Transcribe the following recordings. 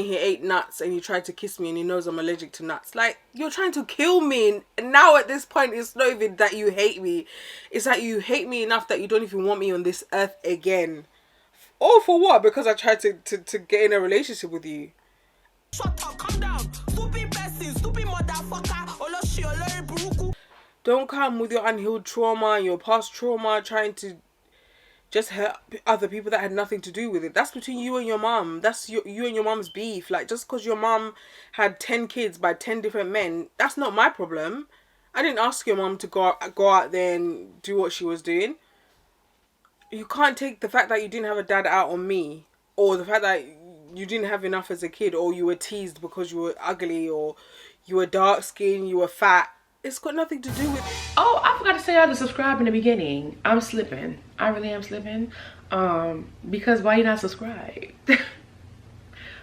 He ate nuts and he tried to kiss me and he knows I'm allergic to nuts. Like, you're trying to kill me. And now at this point, it's not even that you hate me. It's that you hate me enough that you don't even want me on this earth again. All for what? Because I tried to get in a relationship with you. Shut up, calm down. Stupid person, stupid motherfucker. Don't come with your unhealed trauma and your past trauma trying to just hurt other people that had nothing to do with it. That's between you and your mom. That's you and your mom's beef. Like, just because your mom had 10 kids by 10 different men, that's not my problem. I didn't ask your mom to go out there and do what she was doing. You can't take the fact that you didn't have a dad out on me, or the fact that you didn't have enough as a kid, or you were teased because you were ugly, or you were dark skinned, you were fat. It's got nothing to do with... Oh, I forgot to say how to subscribe in the beginning. I'm slipping. I really am slipping. Because why you not subscribed?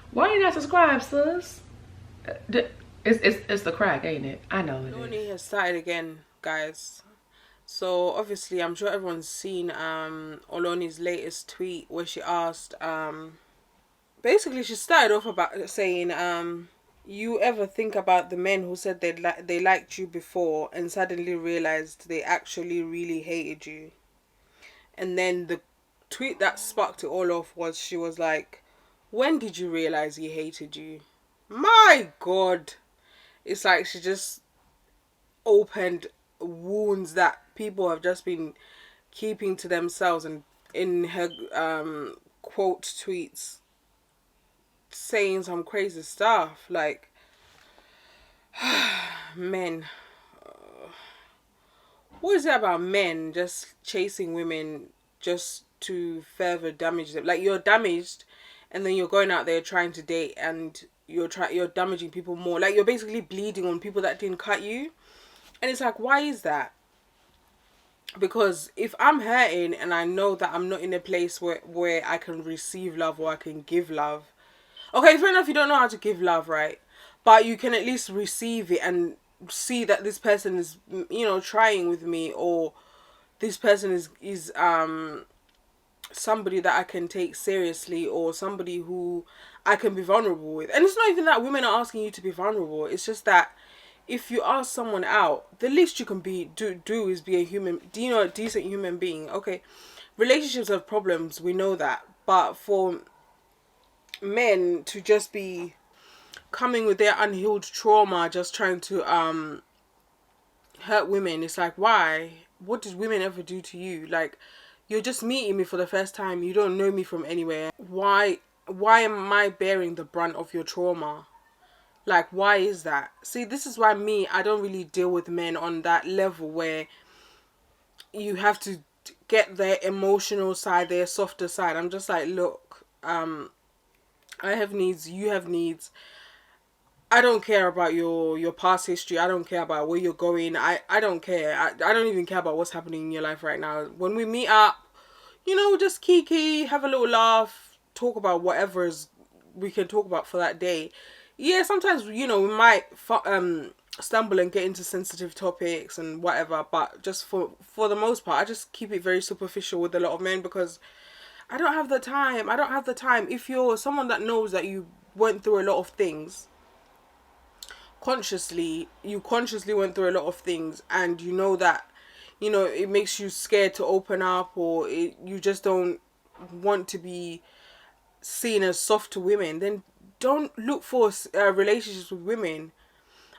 Why you not subscribed, sis? It's the crack, ain't it? I know it Oloni has started again, guys. So obviously, I'm sure everyone's seen Oloni's latest tweet where she asked, basically she started off about saying, you ever think about the men who said they liked you before and suddenly realized they actually really hated you? And then the tweet that sparked it all off was, she was like, when did you realize he hated you? My God. It's like she just opened wounds that people have just been keeping to themselves, and in her quote tweets saying some crazy stuff like, men, what is it about men just chasing women just to further damage them? Like, you're damaged and then you're going out there trying to date and you're damaging people more. Like, you're basically bleeding on people that didn't cut you. And it's like, why is that? Because if I'm hurting and I know that I'm not in a place where I can receive love or I can give love. Okay, fair enough, you don't know how to give love, right? But you can at least receive it and see that this person is, you know, trying with me, or this person is somebody that I can take seriously, or somebody who I can be vulnerable with. And it's not even that women are asking you to be vulnerable. It's just that if you ask someone out, the least you can do is be a decent human being. Okay, relationships have problems, we know that, but for men to just be coming with their unhealed trauma, just trying to hurt women, it's like, why? What did women ever do to you? Like, you're just meeting me for the first time, you don't know me from anywhere. Why am I bearing the brunt of your trauma? Like, why is that? See, this is why I don't really deal with men on that level where you have to get their emotional side, their softer side. I'm just like, look, I have needs, you have needs. I don't care about your past history. I don't care about where you're going. I don't care. I don't even care about what's happening in your life right now. When we meet up, you know, just kiki, have a little laugh, talk about whatever we can talk about for that day. Yeah, sometimes, you know, we might stumble and get into sensitive topics and whatever, but just for the most part, I just keep it very superficial with a lot of men because I don't have the time. I don't have the time. If you're someone that knows that you went through a lot of things, you consciously went through a lot of things, and you know that, you know, it makes you scared to open up, or you just don't want to be seen as soft to women, then don't look for relationships with women.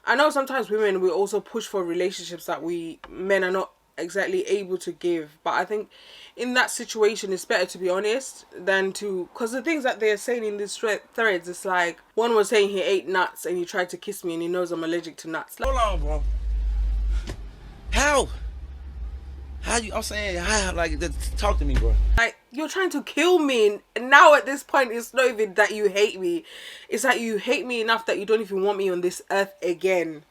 I know sometimes women will also push for relationships that men are not exactly able to give, but I think in that situation it's better to be honest than to, because the things that they're saying in these threads, it's like, one was saying he ate nuts and he tried to kiss me and he knows I'm allergic to nuts. Like, hold on, bro. How you? I'm saying, how? Like, talk to me, bro. Like, you're trying to kill me, and now at this point, it's not even that you hate me. It's that you hate me enough that you don't even want me on this earth again.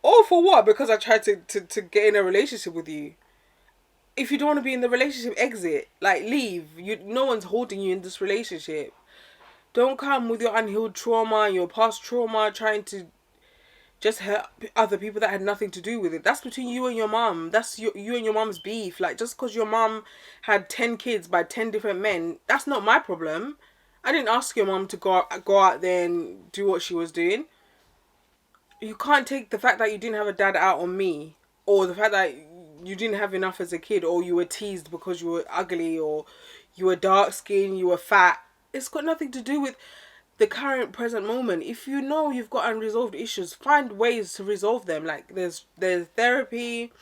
All for what? Because I tried to get in a relationship with you. If you don't want to be in the relationship, exit. Like, leave. No one's holding you in this relationship. Don't come with your unhealed trauma and your past trauma trying to just hurt other people that had nothing to do with it. That's between you and your mom. That's you and your mom's beef. Like, just because your mom had 10 kids by 10 different men, that's not my problem. I didn't ask your mom to go out there and do what she was doing. You can't take the fact that you didn't have a dad out on me, or the fact that you didn't have enough as a kid, or you were teased because you were ugly, or you were dark skinned, you were fat. It's got nothing to do with the current present moment. If you know you've got unresolved issues, find ways to resolve them. Like there's therapy,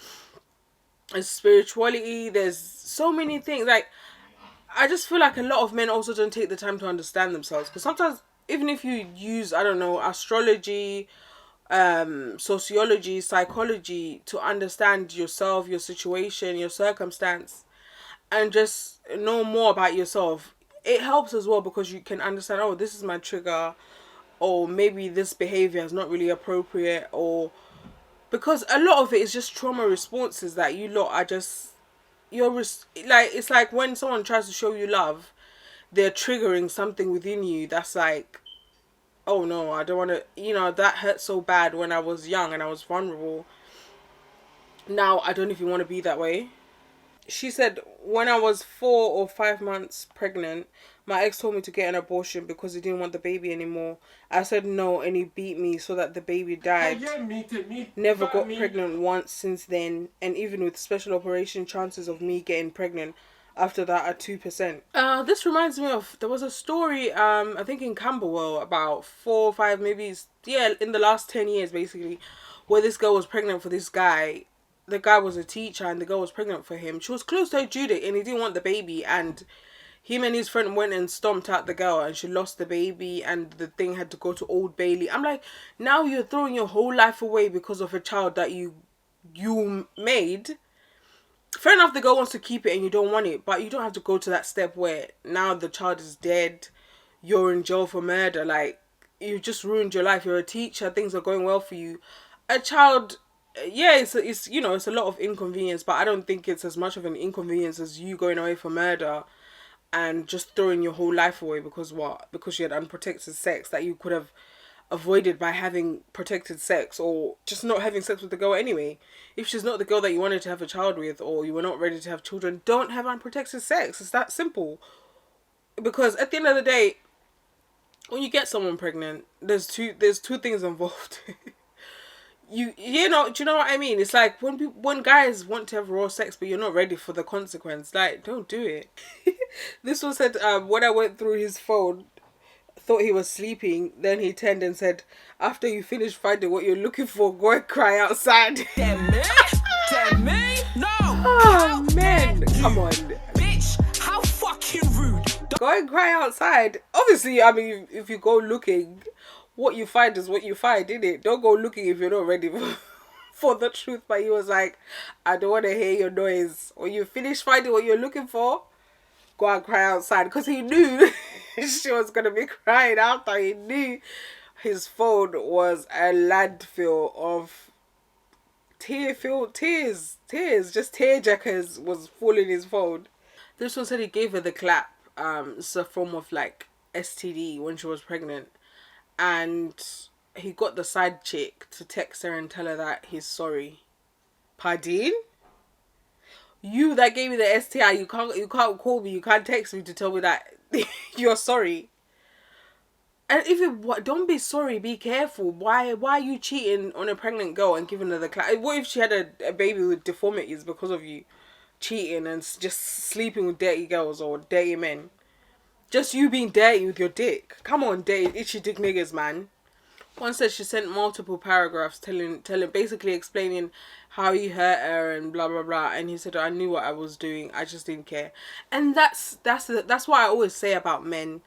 there's spirituality, there's so many things. Like I just feel like a lot of men also don't take the time to understand themselves, because sometimes even if you use, I don't know, astrology, sociology, psychology to understand yourself, your situation, your circumstance, and just know more about yourself, it helps as well, because you can understand, oh, this is my trigger, or maybe this behavior is not really appropriate, or because a lot of it is just trauma responses that you lot are just like, it's like when someone tries to show you love, they're triggering something within you that's like, oh no, I don't want to, that hurt so bad when I was young and I was vulnerable. Now I don't even want to be that way. She said, when I was 4 or 5 months pregnant, my ex told me to get an abortion because he didn't want the baby anymore. I said no, and he beat me so that the baby died. Never got pregnant once since then, and even with special operation, chances of me getting pregnant after that are 2%. This reminds me of, there was a story, I think in Camberwell, about 4 or 5, maybe, yeah, in the last 10 years basically, where this girl was pregnant for this guy. The guy was a teacher and the girl was pregnant for him. She was close to her due date and he didn't want the baby, and him and his friend went and stomped out the girl and she lost the baby, and the thing had to go to Old Bailey. I'm like, now you're throwing your whole life away because of a child that you made. Fair enough, the girl wants to keep it and you don't want it, but you don't have to go to that step where now the child is dead, you're in jail for murder. Like, you just ruined your life. You're a teacher, things are going well for you. A child, yeah, it's it's a lot of inconvenience, but I don't think it's as much of an inconvenience as you going away for murder and just throwing your whole life away because what? Because you had unprotected sex that you could have avoided by having protected sex, or just not having sex with the girl anyway. If she's not the girl that you wanted to have a child with, or you were not ready to have children, don't have unprotected sex. It's that simple. Because at the end of the day, when you get someone pregnant, there's two things involved. You know, do you know what I mean? It's like when guys want to have raw sex but you're not ready for the consequence, like, don't do it. This was said when I went through his phone, thought he was sleeping, then he turned and said, after you finish finding what you're looking for, go and cry outside. Damn me? Damn me? No! Oh man, come on. Bitch, how fucking rude. Go and cry outside. Obviously, I mean, if you go looking, what you find is what you find, innit? Don't go looking if you're not ready for the truth. But he was like, I don't want to hear your noise. When you finish finding what you're looking for, go and cry outside. Because he knew she was going to be crying out there. He knew his phone was a landfill of tears. Just tearjerkers was full in his phone. This one said he gave her the clap. It's a form of like STD when she was pregnant. And he got the side chick to text her and tell her that he's sorry. Pardon? You that gave me the STI, you can't call me, you can't text me to tell me that you're sorry. And if you don't be sorry, be careful. Why are you cheating on a pregnant girl and giving her the clap? What if she had a baby with deformities because of you cheating and just sleeping with dirty girls or dirty men? Just you being dirty with your dick. Come on, dirty itchy dick niggas, man. One said she sent multiple paragraphs telling, basically explaining how he hurt her and blah blah blah. And he said, I knew what I was doing. I just didn't care. And that's what I always say about men.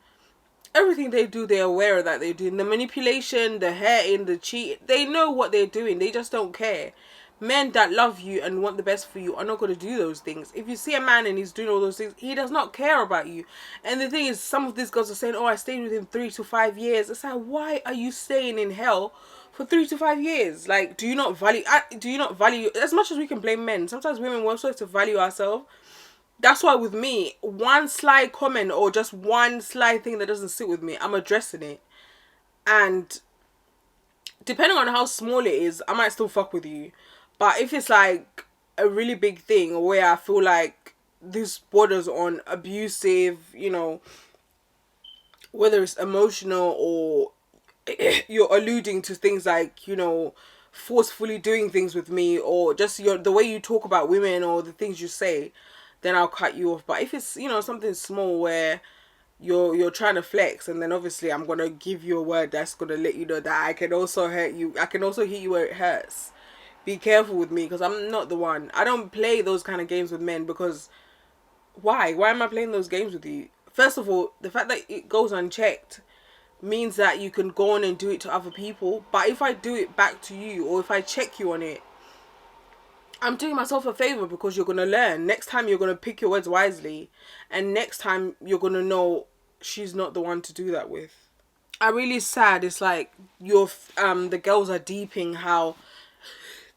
Everything they do, they're aware of that they're doing. The manipulation, the hurting, the cheat. They know what they're doing. They just don't care. Men that love you and want the best for you are not going to do those things. If you see a man and he's doing all those things, he does not care about you. And the thing is, some of these girls are saying, oh, I stayed with him 3 to 5 years. It's like, why are you staying in hell for 3 to 5 years? Like, do you not value, as much as we can blame men, sometimes women we're supposed to value ourselves. That's why with me, one sly comment or just one sly thing that doesn't sit with me, I'm addressing it. And depending on how small it is, I might still fuck with you. But if it's like a really big thing where I feel like this borders on abusive, whether it's emotional or you're alluding to things like, you know, forcefully doing things with me, or just the way you talk about women or the things you say, then I'll cut you off. But if it's, you know, something small where you're trying to flex, and then obviously I'm gonna give you a word that's gonna let you know that I can also hurt you. I can also hit you where it hurts. Be careful with me, because I'm not the one. I don't play those kind of games with men, because why? Why am I playing those games with you? First of all, the fact that it goes unchecked means that you can go on and do it to other people. But if I do it back to you, or if I check you on it, I'm doing myself a favor, because you're going to learn. Next time you're going to pick your words wisely. And next time you're going to know she's not the one to do that with. I really sad. It's like the girls are deeping how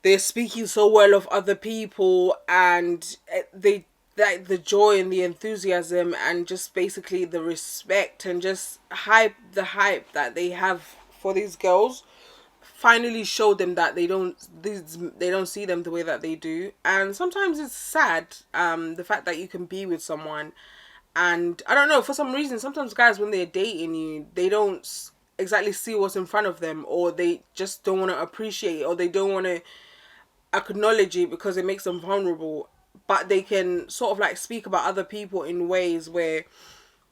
they're speaking so well of other people, and they like the joy and the enthusiasm and just basically the respect and just hype that they have for these girls finally show them that they don't see them the way that they do. And sometimes it's sad, the fact that you can be with someone, and I don't know, for some reason sometimes guys, when they're dating you, they don't exactly see what's in front of them, or they just don't want to appreciate it, or they don't want to acknowledge it because it makes them vulnerable. But they can sort of like speak about other people in ways where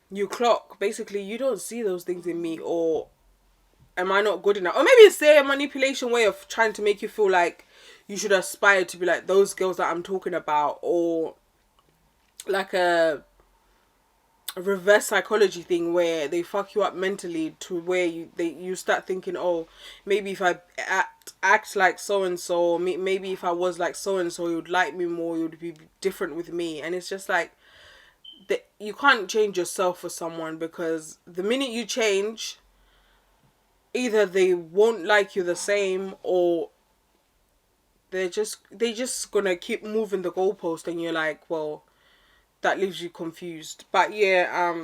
you clock, basically, you don't see those things in me, or am I not good enough? Or maybe it's their manipulation way of trying to make you feel like you should aspire to be like those girls that I'm talking about, or like a reverse psychology thing where they fuck you up mentally to where you start thinking, oh, maybe if I act like so and so, maybe if I was like so and so, you'd like me more, you'd be different with me. And it's just like that you can't change yourself for someone, because the minute you change, either they won't like you the same, or they just gonna keep moving the goalpost, and you're like, well, that leaves you confused. But yeah,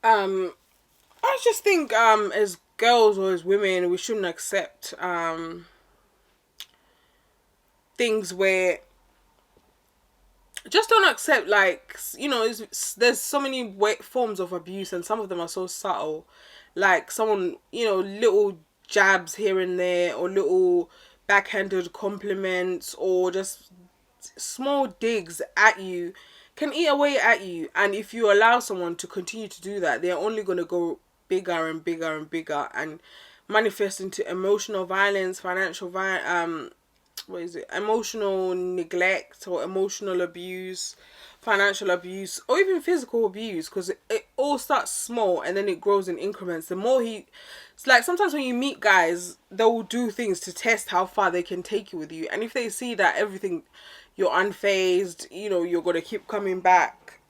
I just think as girls or as women, we shouldn't accept things where, just don't accept, like, you know, there's so many forms of abuse, and some of them are so subtle, like someone, you know, little jabs here and there, or little backhanded compliments, or just small digs at you can eat away at you. And if you allow someone to continue to do that, they're only going to go bigger and bigger and bigger, and manifest into emotional violence, emotional neglect, or emotional abuse, financial abuse, or even physical abuse, because it all starts small and then it grows in increments. The more it's like, sometimes when you meet guys, they'll do things to test how far they can take you with you, and if they see that everything, you're unfazed, you know, you're gonna keep coming back,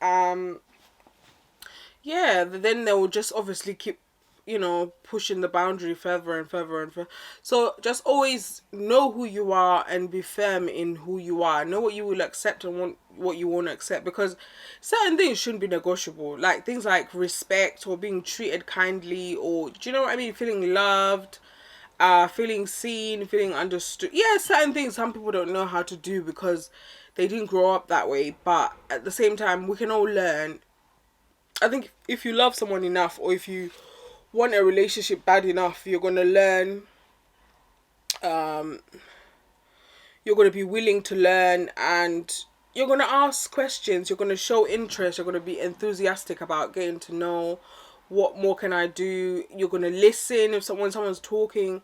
yeah, then they'll just obviously keep, you know, pushing the boundary further and further and further. So just always know who you are and be firm in who you are. Know what you will accept and what you won't accept, because certain things shouldn't be negotiable. Like things like respect, or being treated kindly, or do you know what I mean? Feeling loved, feeling seen, feeling understood. Yeah, certain things some people don't know how to do because they didn't grow up that way. But at the same time, we can all learn. I think if you love someone enough, or if you want a relationship bad enough, you're gonna learn. You're gonna be willing to learn, and you're gonna ask questions. You're gonna show interest. You're gonna be enthusiastic about getting to know. What more can I do? You're gonna listen if someone's talking.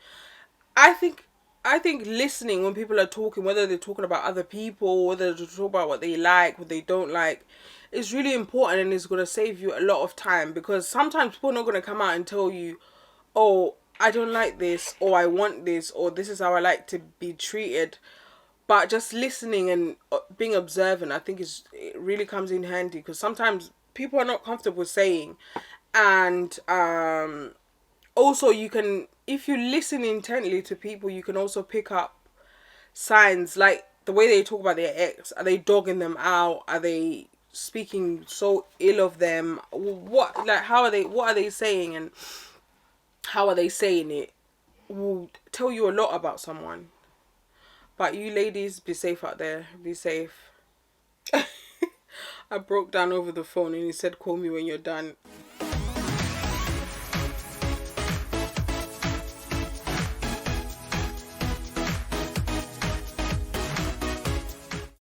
I think listening when people are talking, whether they're talking about other people, whether they're talking about what they like, what they don't like, is really important, and it's gonna save you a lot of time, because sometimes people are not gonna come out and tell you, oh, I don't like this, or I want this, or this is how I like to be treated. But just listening and being observant, I think it really comes in handy, because sometimes people are not comfortable saying, and also you can, if you listen intently to people, you can also pick up signs, like the way they talk about their ex. Are they dogging them out? Are they speaking so ill of them? What, like, what are they saying, and how are they saying it? Will tell you a lot about someone. But you ladies, be safe out there. Be safe. I broke down over the phone and he said, call me when you're done.